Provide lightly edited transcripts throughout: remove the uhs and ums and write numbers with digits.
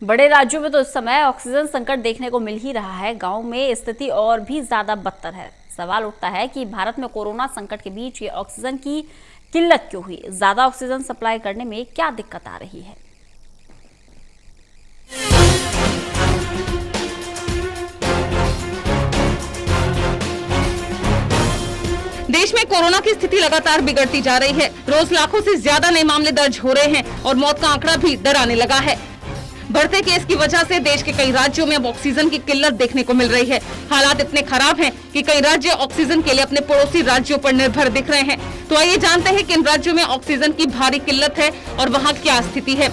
बड़े राज्यों में तो इस समय ऑक्सीजन संकट देखने को मिल ही रहा है। गांव में स्थिति और भी ज्यादा बदतर है। सवाल उठता है कि भारत में कोरोना संकट के बीच ये ऑक्सीजन की किल्लत क्यों हुई? ज्यादा ऑक्सीजन सप्लाई करने में क्या दिक्कत आ रही है? देश में कोरोना की स्थिति लगातार बिगड़ती जा रही है। रोज लाखों से ज्यादा नए मामले दर्ज हो रहे हैं और मौत का आंकड़ा भी डराने लगा है। बढ़ते केस की वजह से देश के कई राज्यों में अब ऑक्सीजन की किल्लत देखने को मिल रही है। हालात इतने खराब हैं कि कई राज्य ऑक्सीजन के लिए अपने पड़ोसी राज्यों पर निर्भर दिख रहे हैं। तो आइए जानते हैं कि इन राज्यों में ऑक्सीजन की भारी किल्लत है और वहाँ क्या स्थिति है।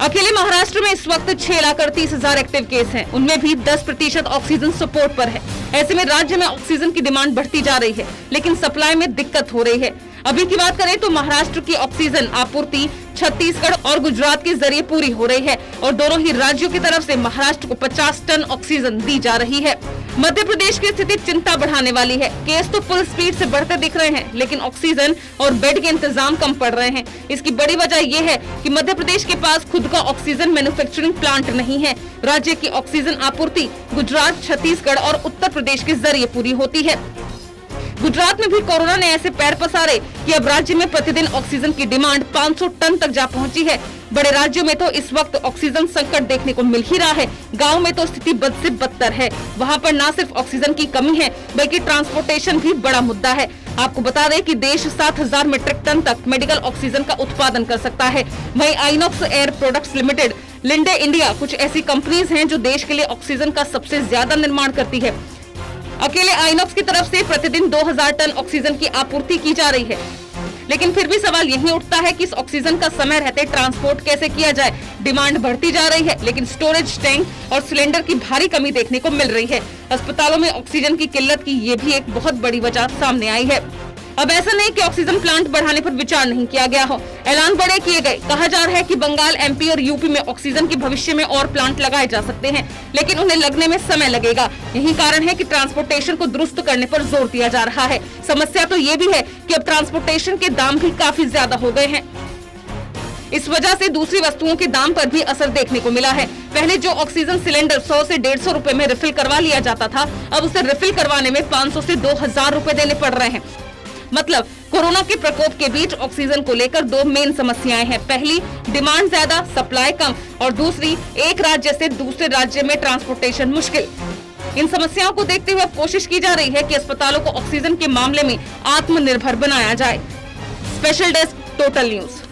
अकेले महाराष्ट्र में इस वक्त 6,38,000 एक्टिव केस हैं। उनमें भी 10% ऑक्सीजन सपोर्ट पर है। ऐसे में राज्य में ऑक्सीजन की डिमांड बढ़ती जा रही है, लेकिन सप्लाई में दिक्कत हो रही है। अभी की बात करें तो महाराष्ट्र की ऑक्सीजन आपूर्ति छत्तीसगढ़ और गुजरात के जरिए पूरी हो रही है और दोनों ही राज्यों की तरफ से महाराष्ट्र को 50 टन ऑक्सीजन दी जा रही है। मध्य प्रदेश की स्थिति चिंता बढ़ाने वाली है। केस तो फुल स्पीड से बढ़ते दिख रहे हैं, लेकिन ऑक्सीजन और बेड के इंतजाम कम पड़ रहे हैं। इसकी बड़ी वजह ये है कि मध्य प्रदेश के पास खुद का ऑक्सीजन मैन्युफैक्चरिंग प्लांट नहीं है। राज्य की ऑक्सीजन आपूर्ति गुजरात, छत्तीसगढ़ और उत्तर प्रदेश के जरिए पूरी होती है। गुजरात में भी कोरोना ने ऐसे पैर पसारे कि अब राज्य में प्रतिदिन ऑक्सीजन की डिमांड 500 टन तक जा पहुंची है। बड़े राज्यों में तो इस वक्त ऑक्सीजन संकट देखने को मिल ही रहा है। गांव में तो स्थिति बद से बदतर है। वहां पर न सिर्फ ऑक्सीजन की कमी है, बल्कि ट्रांसपोर्टेशन भी बड़ा मुद्दा है। आपको बता दें कि देश 7,000 मीट्रिक टन तक मेडिकल ऑक्सीजन का उत्पादन कर सकता है। वहीं INOX air products limited, Linde India कुछ ऐसी कंपनीज हैं जो देश के लिए ऑक्सीजन का सबसे ज्यादा निर्माण करती है। अकेले आइनॉक्स की तरफ से प्रतिदिन 2,000 टन ऑक्सीजन की आपूर्ति की जा रही है। लेकिन फिर भी सवाल यही उठता है कि इस ऑक्सीजन का समय रहते ट्रांसपोर्ट कैसे किया जाए। डिमांड बढ़ती जा रही है, लेकिन स्टोरेज टैंक और सिलेंडर की भारी कमी देखने को मिल रही है। अस्पतालों में ऑक्सीजन की किल्लत की ये भी एक बहुत बड़ी वजह सामने आई है। अब ऐसा नहीं कि ऑक्सीजन प्लांट बढ़ाने पर विचार नहीं किया गया हो। ऐलान बड़े किए गए। कहा जा रहा है कि बंगाल, एमपी और यूपी में ऑक्सीजन के भविष्य में और प्लांट लगाए जा सकते हैं, लेकिन उन्हें लगने में समय लगेगा। यही कारण है कि ट्रांसपोर्टेशन को दुरुस्त करने पर जोर दिया जा रहा है। समस्या तो ये भी है कि अब ट्रांसपोर्टेशन के दाम भी काफी ज्यादा हो गए हैं। इस वजह से दूसरी वस्तुओं के दाम पर भी असर देखने को मिला है। पहले जो ऑक्सीजन सिलेंडर 100 से 150 रुपए में रिफिल करवा लिया जाता था, अब उसे रिफिल करवाने में 500 से 2,000 रुपए देने पड़ रहे हैं। मतलब कोरोना के प्रकोप के बीच ऑक्सीजन को लेकर दो मेन समस्याएं हैं। पहली, डिमांड ज्यादा, सप्लाई कम, और दूसरी, एक राज्य से दूसरे राज्य में ट्रांसपोर्टेशन मुश्किल। इन समस्याओं को देखते हुए कोशिश की जा रही है कि अस्पतालों को ऑक्सीजन के मामले में आत्मनिर्भर बनाया जाए। Special desk, total news.